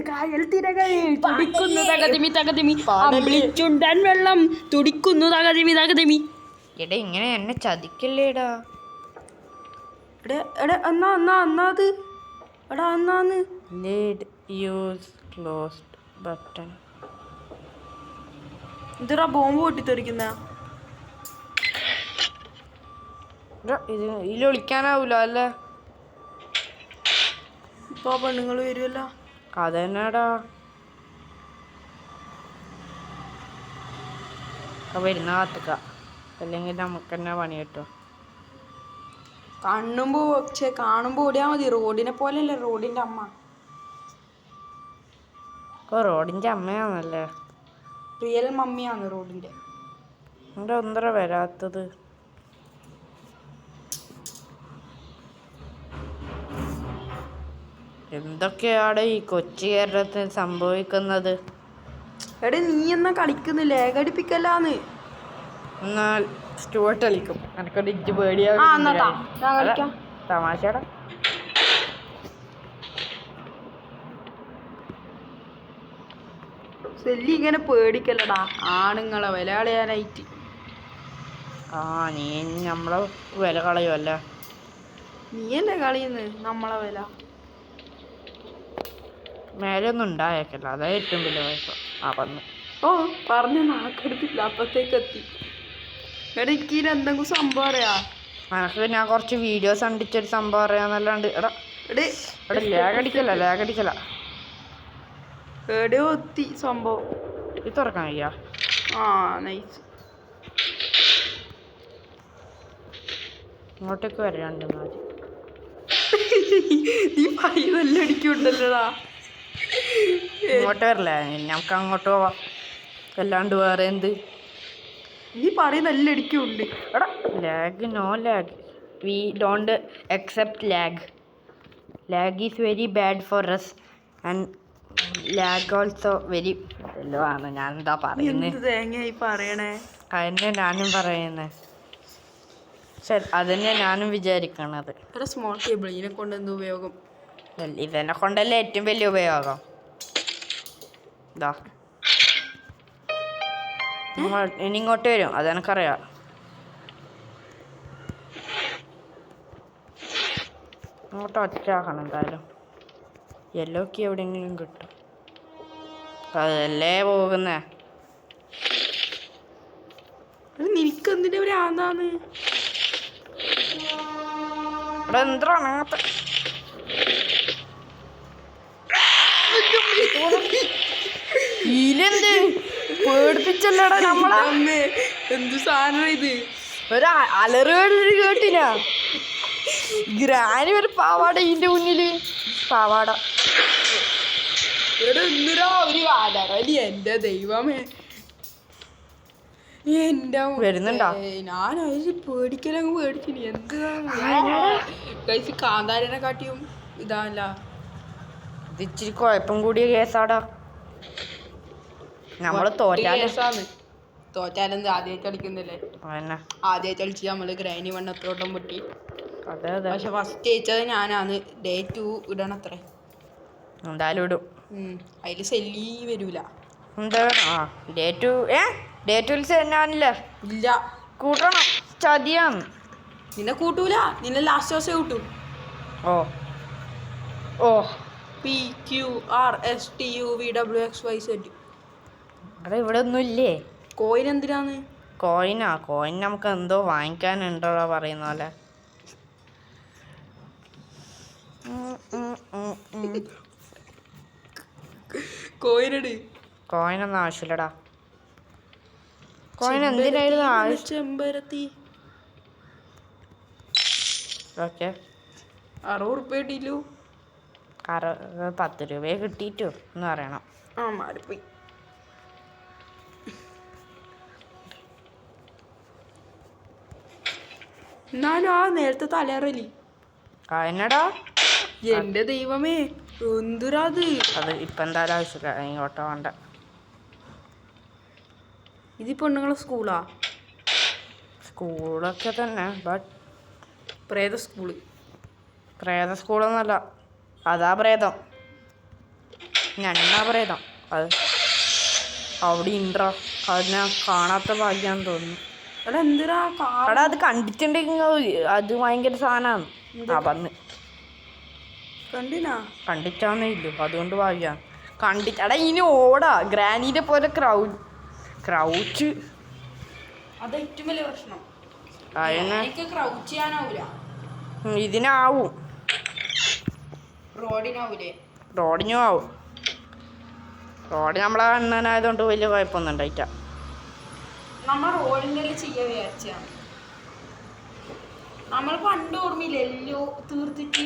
കായൽ തിരകൾ തുടിക്കുന്നു തകതിമി തകതിമി അമ്പിളിച്ചുണ്ടൻ വെള്ളം തുടിക്കുന്നു തകതിമി തകതിമി. എടാ ഇങ്ങനെ എന്നെ ചതിക്കല്ലേടാ. ഇതാ ബോംബ് പൊട്ടിത്തെറിക്കുന്ന ഇതിൽ വിളിക്കാനാവൂല അല്ലേ? ഇപ്പൊ പെണ്ണുങ്ങൾ വരുമല്ലോ. അതന്നെടാ വരുന്ന കാത്തുക്ക, അല്ലെങ്കിൽ നമുക്ക് തന്നെ പണി കിട്ടും. കാണുമ്പോ ഓടിയാ മതി. റോഡിനെ പോലെയല്ലേ റോഡിന്റെ അമ്മ. റോഡിന്റെ അമ്മയാണല്ലേ? റിയൽ മമ്മിയാണ് റോഡിന്റെ. എന്താ ഒന്നര വരാത്തത്? എന്തൊക്കെയാണ് ഈ കൊച്ചു കേരളത്തിൽ സംഭവിക്കുന്നത്? എടേ നീ എന്നാ കളിക്കുന്നില്ല, ലേഖടിപ്പിക്കല്ലാന്ന്. എന്നാൽ സ്റ്റുവർട്ട് കളിക്കും. എനക്കൊരു ഇഞ്ച് പേടിയാ. തമാശടാ. സെല്ലി ഇങ്ങനെ പേടിക്കല്ലടാ ആണുങ്ങളെ വില കളയാനായിട്ട്. നീ നമ്മളെ വില കളയുമല്ലേ? നീയല്ലേ കളിയുന്നു നമ്മളെ വില. മേലെ ഒന്നും ഉണ്ടായേക്കല്ല, അതാ ഏറ്റവും വലിയ കുഴപ്പം. പറഞ്ഞ നാക്കെടുത്തില്ല, അപ്പത്തേക്ക് എത്തി. എടാ എനിക്ക് എന്തെങ്കിലും സംഭവം അറിയാ? എനക്ക് ഞാൻ കുറച്ച് വീഡിയോസ് കണ്ടിട്ടൊരു സംഭവം അറിയാന്നല്ലാണ്ട്. ലേഖടിക്കല എവിടെയോ എത്തി സംഭവം. ഇത് തുറക്കാൻ കഴിയാ? നൈസ്. ഇങ്ങോട്ടേക്ക് വരാണ്ട് നീ നല്ല അടിക്കുണ്ടല്ലോടാ. ഇങ്ങോട്ട് വരില്ലേ? നമുക്ക് അങ്ങോട്ട് പോവാം. അല്ലാണ്ട് വേറെ എന്ത്? നീ പറയുന്ന നല്ല അടിക്കുണ്ട്. Lag no lag. We don't accept lag. Lag is very bad for us and lag also very എല്ലോ ആണ്. ഞാൻ എന്താ പറയുന്നത്? തേങ്ങയായി പറയണേ. അതന്നെ ഞാനും പറയുന്നത്. ശരി, അതന്നെ ഞാനും വിചാരിക്കണത്. സ്മോൾ കേബിൾ ഇതിനെ കൊണ്ട് എന്ത് ഉപയോഗം? ഇതിനെ കൊണ്ടല്ലേ ഏറ്റവും വലിയ ഉപയോഗം. ഇതാ ഇനി ഇങ്ങോട്ട് വരും, അതെനക്കറിയാം. ഇങ്ങോട്ട് ഒറ്റാക്കണം എന്തായാലും. യെല്ലോക്ക് എവിടെയെങ്കിലും കിട്ടും. അതല്ലേ പോകുന്നേ. നിനക്കെന്തിന്റെ ഒരു ആന്താന്ന്? ഇവിടെ എന്താണ് അങ്ങനത്തെ ഇലെന്ത് പേടിപ്പിച്ചല്ലടാ നമ്മളെ. എന്ത് സാധനം ഇത്? ഒരു അലറുകൾ കേട്ടില്ല. ഗ്രാനി ഒരു പാവാട ഇതിന്റെ മുന്നില്. പാവാട എന്തിനാ ഒരു അലറലി? എന്റെ ദൈവമേ, എന്റെ വരുന്നുണ്ടോ? ഞാൻ പേടിക്കലങ്ങ് പേടിച്ചില്ല. എന്താ കാന്താരിനെ കാട്ടിയും ഇതാല്ല. ഇത് ഇച്ചിരി കുഴപ്പം കൂടിയ കേസാടാ. നമ്മള് തോറ്റാലെന്ത് ആദ്യമായിട്ട് കളിക്കുന്നില്ലേ? ആദ്യമായിട്ട് കളിച്ച് നമ്മള് ഗ്രാനി വണ്ണത്തോട്ടം പൊട്ടി. പക്ഷെ ഫസ്റ്റ് ജയിച്ചത് ഞാനാണ്. Day 2 ഇടണത്രേ. എന്തായാലും ഇടും. അതില് സെല്ലി വരൂല. Day 2 ഞാനില്ല. ഇല്ല, കൂട്ടണം. ചതിയാണ്. നിന്നെ കൂട്ടൂല. നിന്നെ ലാസ്റ്റ് ദിവസം കൂട്ടും. PQRSTUVWXYZ. ഇവിടെ ഒന്നും ഇല്ലേ? കോയിൻ എന്തിനാന്ന്? കോയിൻ നമുക്ക് എന്തോ വാങ്ങിക്കാനുണ്ടോ പറയുന്ന പോലെ. കോയിനൊന്നും ആവശ്യമില്ലടാ. കോയിൻ എന്തിനായിരുന്നു ആവശ്യം? ചെമ്പരത്തി. ഓക്കെ, 60 ഉറുപ്പ്യ കിട്ടിയില്ലു. 10 രൂപയെ കിട്ടിയിട്ടു എന്ന് പറയണം. മാറിപ്പോയി. എന്നാലും നേരത്തെ തലയറലി എന്നടാ. എന്റെ ദൈവമേ, എന്തുരാത്? അത് ഇപ്പൊ എന്തായാലും ആവശ്യമില്ല. ഇങ്ങോട്ടോ വേണ്ട. ഇത് പെണ്ണുങ്ങളെ സ്കൂളൊക്കെ തന്നെ. ബട്ട് പ്രേത സ്കൂളൊന്നല്ല. അതാ പ്രേതം. ഞണ്ണാ പറയതാ അത് അവിടെ ഉണ്ടോ അത് ഞാൻ കാണാത്ത ഭാഗ്യാന്ന് തോന്നുന്നു. എടാ എന്തിനാ എടാ അത് കണ്ടിട്ടുണ്ടെങ്കിൽ അത് ഭയങ്കര സാധനമാണ്. ആ വന്ന് കണ്ടിനാ കണ്ടിട്ടാന്നേ ഇല്ലു അതുകൊണ്ട് ഭാഗ്യാണ്. എടാ ഇനി ഓടാ ഗ്രാനീനെ പോലെ ക്രൗച്ച് അത് ഏറ്റവും വലിയ പ്രശ്നം. അതിന് എനിക്ക് ക്രൗച്ച് ചെയ്യാനാവൂല. ഇതിനാവും, റോഡിനാവൂലേ? റോഡിനും ആവും. റോഡ് നമ്മളെ അണ്ണനായതുകൊണ്ട് വലിയ കുഴപ്പമൊന്നും ഉണ്ടായിട്ട. നമ്മൾ റോഡിൻ്റെ ചെയ്യാൻ വിചാരിച്ചാണ്. നമ്മൾ പണ്ട് ഓർമ്മയില്ല എല്ലോ തീർത്തിട്ട്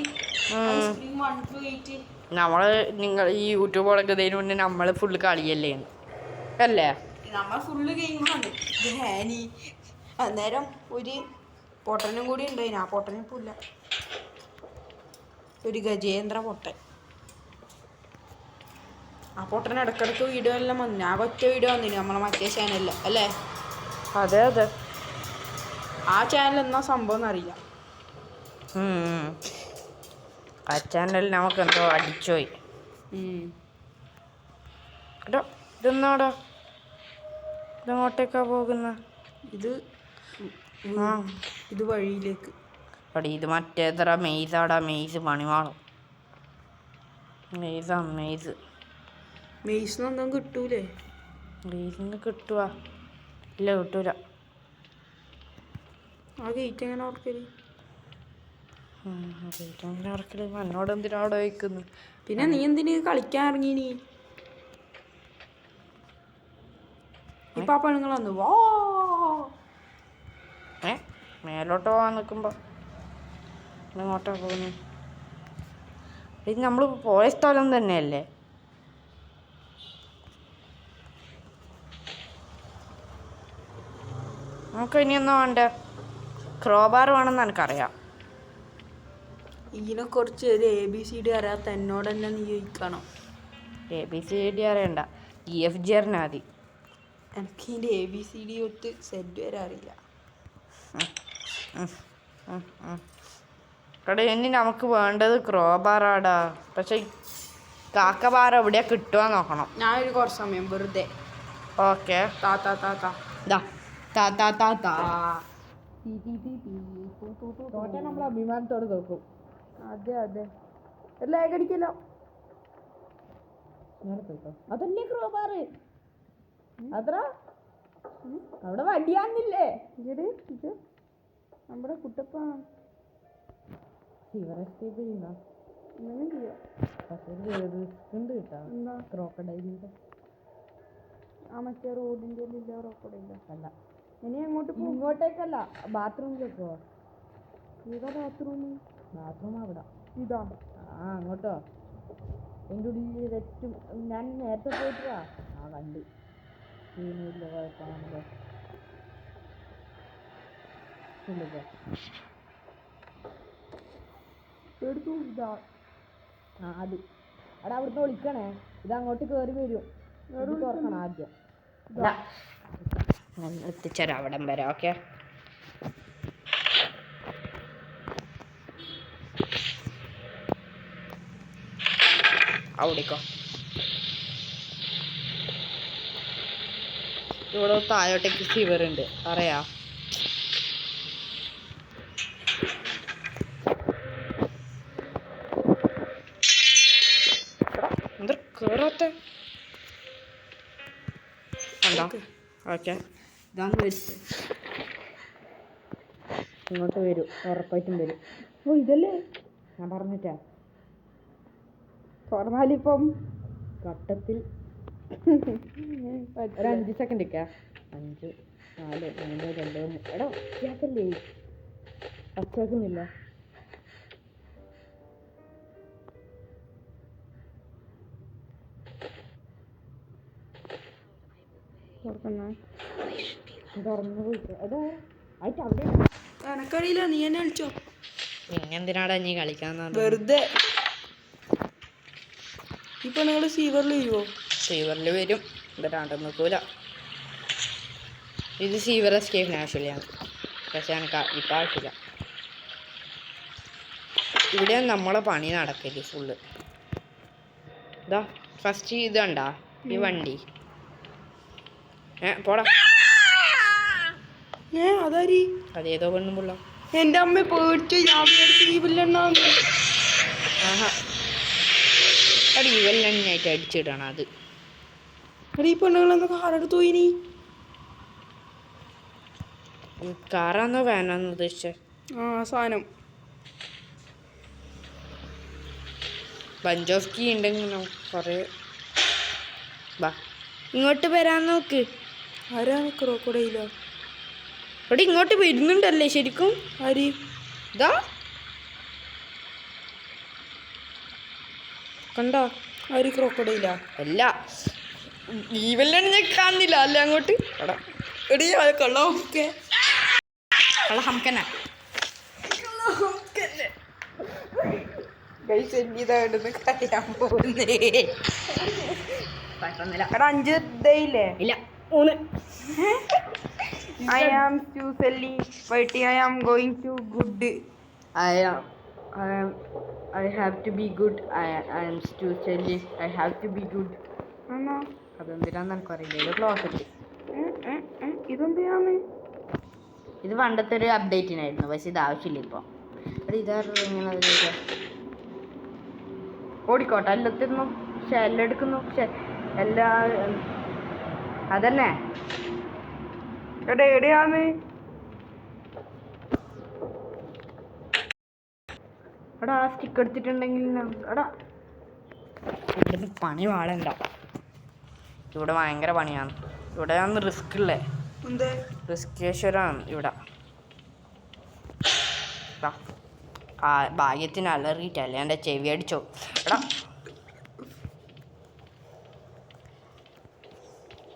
ഐസ്ക്രീം 128. നമ്മൾ നിങ്ങൾ ഈ യൂട്യൂബ് തുടങ്ങുന്നതിന് മുന്നേ നമ്മൾ ഫുള്ള് കളിയല്ലേ അല്ലേ? നമ്മൾ ഫുള്ള് ഗെയിമാണ്. ഹാനി അന്നേരം ഒരു പൊട്ടനും കൂടി ഉണ്ടായിന്. ആ പൊട്ടനും ഇപ്പോൾ ഇല്ല. ഒരു ഗജേന്ദ്ര പൊട്ടൻ. ആ പൊട്ടൻ ഇടക്കിടക്ക് വീഡിയോ എല്ലാം വന്നു. ആ ഒറ്റ വീഡിയോ വന്നിന് നമ്മളെ മറ്റേ ചാനലിൽ അല്ലേ? അതെ അതെ. ആ ചാനൽ എന്നാ സംഭവം എന്നറിയില്ല. ആ ചാനൽ നമുക്ക് എന്തോ അടിച്ചുപോയി. കേട്ടോ ഇതെന്നാടാ ഇതെങ്ങോട്ടേക്കാ പോകുന്ന? ഇത് വഴിയിലേക്ക്. അടി ഇത് മറ്റേതറ മെയ്സാടാ. മെയ്സ് പണിവാളും. മെയ്സ് മെയ്സിനൊന്നും കിട്ടൂലേ? മെയ്സിന് കിട്ടുക ഇല്ല, കിട്ടൂല. ആ ഗേറ്റ് എങ്ങനെ ഓർക്കല്? എന്നോട് എന്തിനാ അവിടെ വയ്ക്കുന്നു? പിന്നെ നീ എന്തിന് കളിക്കാൻ ഇറങ്ങി? നീ ഇപ്പൊ ആ പെണ്ണുങ്ങൾ വന്നു. വാ മേലോട്ട് പോകാൻ നിൽക്കുമ്പോൾ ഇങ്ങോട്ടാ പോകുന്നു. ഇത് നമ്മൾ പോയ സ്ഥലം തന്നെയല്ലേ? നമുക്ക് ഇനിയൊന്നും വേണ്ട. ക്രോബാർ വേണമെന്ന് എനിക്കറിയാം. ഇതിനെ കുറച്ച് ഒരു ABCD അറിയാത്ത എന്നോട് തന്നെ നീ ചോദിക്കണം. ABCD അറിയണ്ട, EFG അറിഞ്ഞാൽ മതി. എനിക്ക് ഇതിൻ്റെ ABCD ഒത്ത് സെറ്റ് വരെ അറിയില്ല. എടാ ഇനി നമുക്ക് വേണ്ടത് ക്രോബാറാടാ. പക്ഷെ കാക്കബാർ എവിടെയാ കിട്ടുക നോക്കണം. ഞാൻ ഒരു കുറച്ച് സമയം വെറുതെ ഓക്കെ നമ്മൾ അഭിമാനത്തോട് നോക്കും. അതെ അതെ ലാഗ് അടിക്കല്ലോ. അതല്ലേ ക്രോബാറ്. അത്ര അവിടെ വടിയാന്നില്ലേ? നമ്മുടെ കുട്ടപ്പ എന്താ ക്രോക്കഡൈലിന്റെ ആ മറ്റേ റോഡിൻ്റെ ഉള്ളിലെ ക്രോക്കഡൈല അല്ല. ഇനി അങ്ങോട്ട് ഇങ്ങോട്ടേക്കല്ല, ബാത്റൂമിലേക്ക് പോവാ. ഏതാ ബാത്റൂം അവിടെ. ഇതാ അങ്ങോട്ടോ. എൻ്റെ ഉള്ളിൽ തെറ്റും. ഞാൻ നേരത്തെ പോയിട്ടാ കണ്ട്. ഇല്ല കുഴപ്പമാണല്ലോ. എടുത്തു ഇതാ. അത് എടാ അവിടുന്ന് വിളിക്കണേ. ഇതങ്ങോട്ട് കയറി വരും. തുറക്കണം ആദ്യം. ഞാൻ എത്തിച്ചേരാം അവിടം വരെ. ഓക്കെ അവിടേക്കോ. ഇവിടെ താഴോട്ടേക്ക് സിവറുണ്ട് അറിയാ. എന്താ കേറാത്ത? ഓക്കെ ഇങ്ങോട്ട് വരും, ഉറപ്പായിട്ടും വരും. ഓ ഇതല്ലേ ഞാൻ പറഞ്ഞിട്ടാ. തുറന്നാലിപ്പം ഘട്ടത്തിൽ ഒരു 5 സെക്കൻഡ് ഒക്കെ. 5 4 3 2 1. എടാ കേൾക്കല്ലേ? കേൾക്കുന്നില്ല. തുറന്നു പോയി. എടാ ആയിട്ട് അവിടെ എനക്കറിയില്ല, നീ എന്നെ വിളിച്ചോ. പിന്നെന്തിനാടാ നീ കളിക്കാൻ വെറുതെ. ഇപ്പൊ നിങ്ങൾ സീവറിൽ വരുമോ? സീവറിൽ വരും. ഇതാണ്ട് നിൽക്കൂല. ഇത് സീവർ എസ്കേപ്പിന് ആവശ്യമില്ലാണ്. പക്ഷെ എനിക്ക് ഇപ്പം ആവശ്യമില്ല. ഇവിടെ നമ്മളെ പണി നടക്കില്ല ഫുള്ള്. ഇതാ ഫസ്റ്റ് ഇത് കണ്ടാ ഈ വണ്ടി പോടാ അതാരി അതേതോ പെണ്ണും പിള്ള. എന്റെ അമ്മ പേടിച്ചു ഞാൻ ആഹാ അടി ഇവെല്ലായിട്ട് അടിച്ചിടണം അത്. ഈ പെണ്ണുങ്ങളെന്താ കാറെടുത്തു പോയിനി? കാറാന്നോ വാനാന്നോ ഉദ്ദേശിച്ചേ? സാധനം ബഞ്ചോസ്കി ഉണ്ടെങ്കിൽ കുറേ വാ ഇങ്ങോട്ട് വരാൻ നോക്ക്. ആരാണ് ക്രോക്കോഡൈലോ? ഇവിടെ ഇങ്ങോട്ട് വരുന്നുണ്ടല്ലേ ശരിക്കും? ആര്? ഇതാ കണ്ടോ? ആര് ക്രോക്കോഡൈലാ? അല്ല ഈവെല്ലാം ഞാൻ കാണുന്നില്ല അല്ലേ അങ്ങോട്ട്. എടീ കൊള്ളാമൊക്കെ കള്ള ഹംക്കനാ കഴിയാൻ പോകുന്നേ. എടാ 5 ഇല്ലേ? ഇല്ല 3. I am Suselli, but I am going to good. I have to be good. I am too silly. I have to be good. ആണോ? അതെന്തിനാന്ന് എനിക്കറിയില്ല. ക്ലോസ് ഇട്ട് ഇതെന്തിനാണ്? ഇത് പണ്ടത്തെ ഒരു അപ്ഡേറ്റിനായിരുന്നു, പക്ഷെ ഇത് ആവശ്യമില്ല ഇപ്പോൾ. അത് ഇതായിരുന്നു ഇങ്ങനെ ഓടിക്കോട്ടെ എല്ലാത്തിനും. പക്ഷെ എല്ലാം എടുക്കുന്നു. പക്ഷെ എല്ലാ അതന്നെ എവിടെയാണ്? എടാ ആ സ്റ്റിക്ക് എടുത്തിട്ടുണ്ടെങ്കിൽ എടാ ഇവിടുന്ന് പണി വാളണ്ട. ഇവിടെ ഭയങ്കര പണിയാണ്. ഇവിടെ ആണ് റിസ്ക് ഉള്ളേ. റിസ്കേശ്വരാണ് ഇവിടെ. ആ ഭാഗ്യത്തിന് അലറിയിട്ടല്ലേ എൻ്റെ ചെവി അടിച്ചോ. എടാ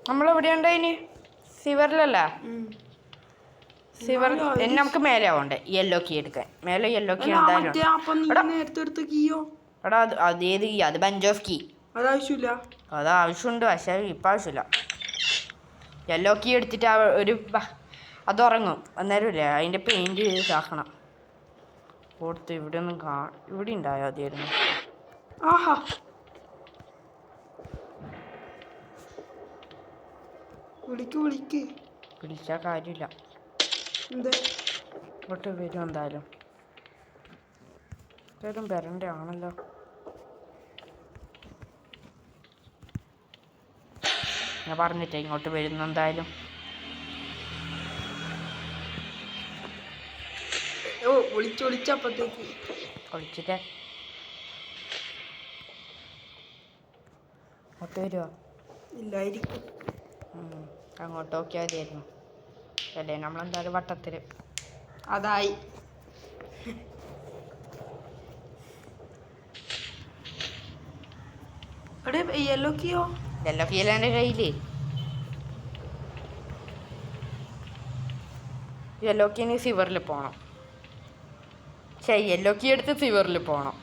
നമ്മളെവിടെയുണ്ടായിനി? സിവറിലല്ല. സിവർ നമുക്ക് മേലെ ആവണ്ടേ യെല്ലോ കീ എടുക്കാൻ. മേലെ യെല്ലോ കീ എന്തായാലും. എടാ അതേത് കീ? അത് ബഞ്ച് ഓഫ് കീ. അത് ആവശ്യമുണ്ട്, പക്ഷേ ഇപ്പം ആവശ്യമില്ല. യെല്ലോ കീ എടുത്തിട്ട് ഒരു അത് ഉറങ്ങും അന്നേരം ഇല്ലേ അതിൻ്റെ പെയിൻറ് ഇതാക്കണം. കൊടുത്ത് ഇവിടെ ഒന്നും ഇവിടെ ഉണ്ടായോ അതായിരുന്നു. ആഹാ വിളിച്ചാൽ കാര്യമില്ല. ഇങ്ങോട്ട് വരും എന്തായാലും. ഏതും വരണ്ടേ ആണല്ലോ. ഞാൻ പറഞ്ഞിട്ടേ ഇങ്ങോട്ട് വരുന്നു എന്തായാലും. വിളിച്ചപ്പോഴത്തേക്ക് വിളിച്ചിട്ടേ അങ്ങോട്ട് വരുമോ? ഇല്ലായിരിക്കും. അങ്ങോട്ട് നോക്കിയാൽ മതിയായിരുന്നു അല്ലേ? നമ്മളെന്തായാലും വട്ടത്തിൽ അതായി. യെല്ലോ കീയോ? യെല്ലോ കീ അല്ല എൻ്റെ കയ്യിൽ. യെല്ലോ കീന് സിവറിൽ പോകണം. യെല്ലോ കീ എടുത്ത് സിവറിൽ പോകണം.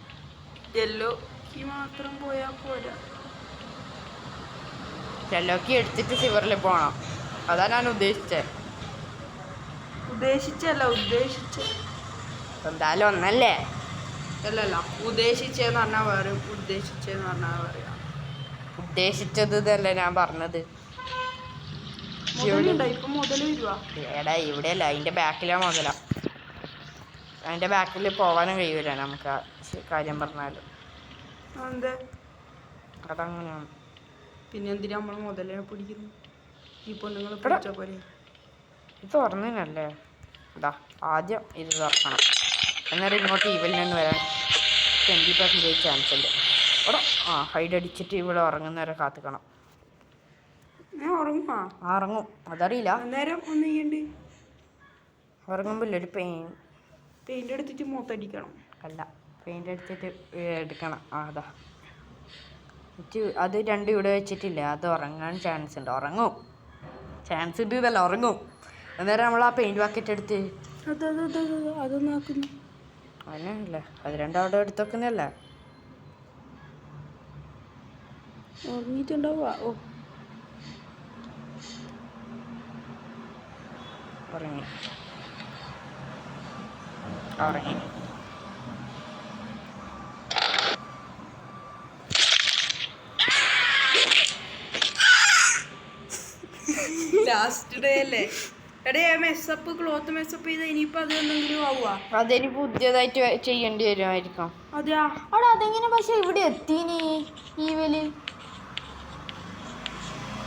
യെല്ലോ കീ മാത്രം പോയാൽ പോരാ. യെല്ലോ കീ എടുത്തിട്ട് സിവറിൽ പോകണം. അതാ ഞാൻ ഉദ്ദേശിച്ചത്. എന്തായാലും ഒന്നല്ലേ? അല്ലല്ല ഉദ്ദേശിച്ചെന്ന് പറഞ്ഞാൽ വേറെ, ഉദ്ദേശിച്ചെന്ന് പറഞ്ഞാൽ പറയാം. ഉദ്ദേശിച്ചത് ഇതല്ലേ ഞാൻ പറഞ്ഞത്. എടാ ഇവിടെയല്ല, അതിൻ്റെ ബാക്കിലാണ് മുതല. അതിൻ്റെ ബാക്കിൽ പോകാനും കഴിയൂല നമുക്ക് ആ കാര്യം പറഞ്ഞാലും. അതങ്ങനെയാണ്. പിന്നെ എന്തിനാ നമ്മൾ മുതലിനെ പിടിക്കുന്നു? ഈ പെണ്ണുങ്ങൾ പിടിച്ച പോലെ. ഇത് തുറന്നല്ലേ? ഇതാ ആദ്യം ഇത് തുറക്കണം. അന്നേരം ഇങ്ങോട്ട് ഇവലിൽ നിന്ന് വരാൻ 20% ചാൻസ് ഉണ്ട്. അവിടെ ഹൈഡ് അടിച്ചിട്ട് ഇവിടെ ഉറങ്ങുന്നവരെ കാത്തിക്കണം. ഉറങ്ങും അതറിയില്ല. ഉറങ്ങുമ്പോൾ ഒരു പെയിന്റ് എടുത്തിട്ട് മൊത്തടിക്കണം. അല്ല, പെയിന്റ് എടുത്തിട്ട് എടുക്കണം. അതാ അത് രണ്ടും ഇവിടെ വെച്ചിട്ടില്ല. അത് ഉറങ്ങാൻ ചാൻസ് ഉണ്ട്. ഉറങ്ങും ചാൻസ് ഉണ്ട് ഇതല്ല, ഉറങ്ങും. അന്നേരം നമ്മൾ ആ പെയിന്റ് ബക്കറ്റ് എടുത്ത് അതൊന്നാക്കുന്നു. അതിനല്ലേ അത് രണ്ടും അവിടെ എടുത്ത് വെക്കുന്നതല്ലേ? ഉറങ്ങിയിട്ടുണ്ടാവുക. ഉറങ്ങി ഉറങ്ങി. ലാസ്റ്റ് ഡേ അല്ലേ? എടേ മെസ്സപ്പ് ക്ലോത്ത് മെസ്സപ്പ് ചെയ്ത ഇനിയിപ്പോ അത് എന്തെങ്കിലും ആവുക? അതിന് പുതിയതായിട്ട് ചെയ്യേണ്ടി വരുമായിരിക്കും. അതെയാ? അവിടെ അതെങ്ങനെ പക്ഷെ ഇവിടെ എത്തീനി ഈവല്.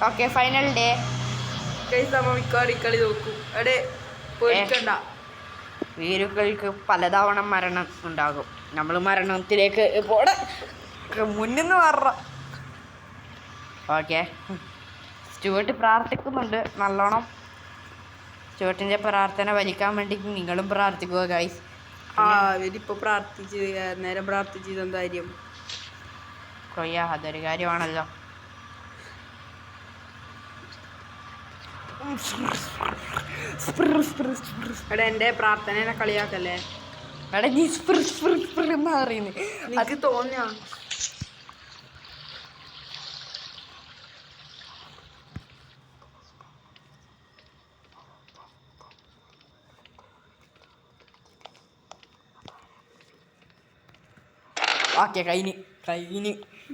Okay final day. മിക്കവാറും കളി നോക്കും. എടേ പേടിക്കണ്ട, വീരുകൾക്ക് പലതവണ മരണം ഉണ്ടാകും. നമ്മൾ മരണത്തിലേക്ക് പോടെ മുന്നിന്ന് മാറ. ഓക്കെ സ്റ്റുവർട്ട് പ്രാർത്ഥിക്കുന്നുണ്ട് നല്ലോണം. സ്റ്റുവർട്ടിൻ്റെ പ്രാർത്ഥന വലിക്കാൻ വേണ്ടി നിങ്ങളും പ്രാർത്ഥിക്കുക ഗൈസ്. ഇവരിപ്പോ പ്രാർത്ഥിച്ച് നേരം പ്രാർത്ഥിച്ചത് എന്തായാലും കൊയ്യ അതൊരു കാര്യമാണല്ലോ. എടാ എന്റെ പ്രാർത്ഥനേനെ കളിയാക്കല്ലേ. എടാ നീ എന്നാ പറയുന്നത്? എനിക്ക് തോന്നിയാ ഓക്കെ കഴിഞ്ഞ്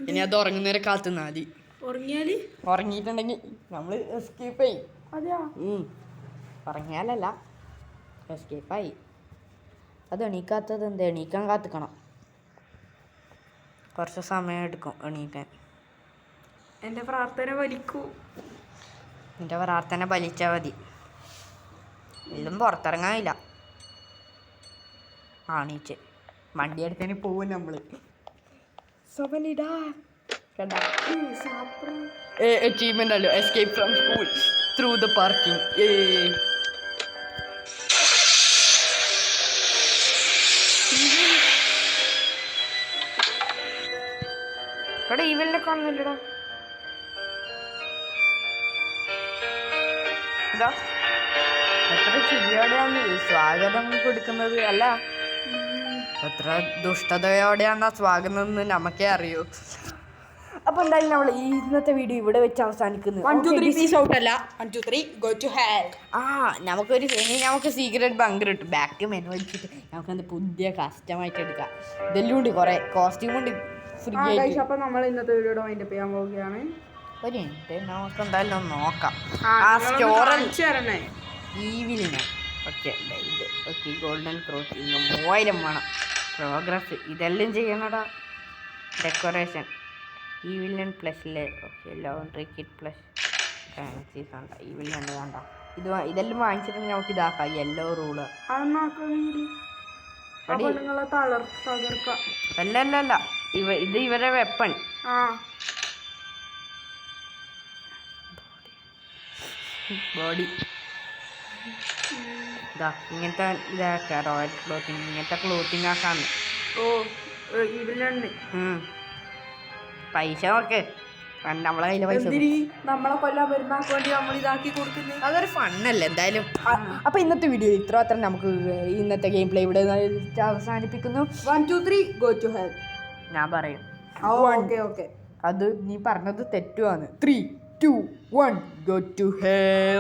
ഇനി അത് ഉറങ്ങുന്നവരെ കാത്തുനിന്നാ മതി. ഉറങ്ങിയാല് ഉറങ്ങിയിട്ടുണ്ടെങ്കിൽ നമ്മൾ എസ്കേപ്പ് ചെയ്യും. അതെയാ? ഉറങ്ങിയാലല്ല എസ്കേപ്പായി. അത് എണീക്കാത്തത് എന്താ? എണീക്കാൻ കാത്തിക്കണം, കുറച്ച് സമയം എടുക്കും എണീക്കാൻ. എൻ്റെ പ്രാർത്ഥന വലിക്കൂ. നിൻ്റെ പ്രാർത്ഥന ഫലിച്ചാൽ മതി. എല്ലാം പുറത്തിറങ്ങാനില്ല. ആണീച്ച് വണ്ടി എടുത്തതിന് പോവും നമ്മൾ. അച്ചീവ്മെന്റ് അല്ലോ, escape from school through the parking. ഇവിടെ ഈവലിനെ കാണുന്നില്ലടാ. എന്താ എത്ര ചിരിയോടെയാണ് സ്വാഗതം കൊടുക്കുന്നത് അല്ല, എത്ര ദുഷ്ടതയോടെയാണ് ആ സ്വാഗതം എന്ന് നമുക്കേ അറിയൂ. അപ്പൊ എന്തായാലും നമ്മൾ ഇന്നത്തെ വീഡിയോ ഇവിടെ വെച്ച് അവസാനിക്കുന്നു. 1 2 3 പീസ് ഔട്ട് അല്ല, 1 2 3 ഗോ ടു ഹെൽ. നമുക്ക് സീക്രട്ട് ബങ്കർ കിട്ടും. ബാക്ക് മെനു വെച്ചിട്ട് നമുക്ക് എന്ത് പുതിയ കസ്റ്റമായിട്ട് എടുക്കാം. ഇതെല്ലാം ഉണ്ട്, കുറെ കോസ്റ്റ്യൂം ഉണ്ട് ഫ്രീ ആയിട്ട്. അപ്പൊ നമ്മൾ ഇന്നത്തെ വീഡിയോ വൈൻഡപ്പ് ചെയ്യാൻ പോവുകയാണ്. ഒരു മിനിറ്റ് നമുക്ക് എന്തായാലും ഒന്ന് നോക്കാം. ആ സ്റ്റോറേ ഈവിലിന് ഓക്കെ ഇത് ഓക്കെ ഗോൾഡൻ ക്രോസ് 3000 വേണം. പ്രോഗ്രസ് ഇതെല്ലാം ചെയ്യണടാ. ഡെക്കറേഷൻ ഈ വില്ലൻ പ്ലസ്സിലെ okay laundry kit plus currencies ഉണ്ട്. ഈ വില്ലൻ വേണ്ട, ഇതെല്ലാം വാങ്ങിച്ചിട്ടുണ്ടെങ്കിൽ നമുക്ക് ഇതാക്കാം. യെല്ലോ റൂള് അല്ല ഇത് ഇവരെ വെപ്പൺ. ബോഡി ഇതാ ഇങ്ങനത്തെ ഇതാക്കാം. റോയൽ ക്ലോത്തിങ് ഇങ്ങനത്തെ ക്ലോത്തിങ് ആക്കാന്ന്. പൈസ നോക്ക്, നമ്മളെ കയ്യിലെ പൈസ നമ്മളെ കൊല്ലാൻ വരുന്നവർക്ക് വേണ്ടി നമ്മൾ ഇതാക്കി കൊടുക്കുന്നത്. അതൊരു ഫണ്ണല്ലേ എന്തായാലും. അപ്പൊ ഇന്നത്തെ വീഡിയോ ഇത്രമാത്രം. നമുക്ക് ഇന്നത്തെ ഗെയിം പ്ലേ ഇവിടെ അവസാനിപ്പിക്കുന്നു. 1 2 3 ഗോ ടു ഹെൽ. ഞാൻ പറയും. ഓക്കെ അത് നീ പറഞ്ഞത് തെറ്റുമാണ്. 3 2 1 ഗോ ടു ഹെൽ.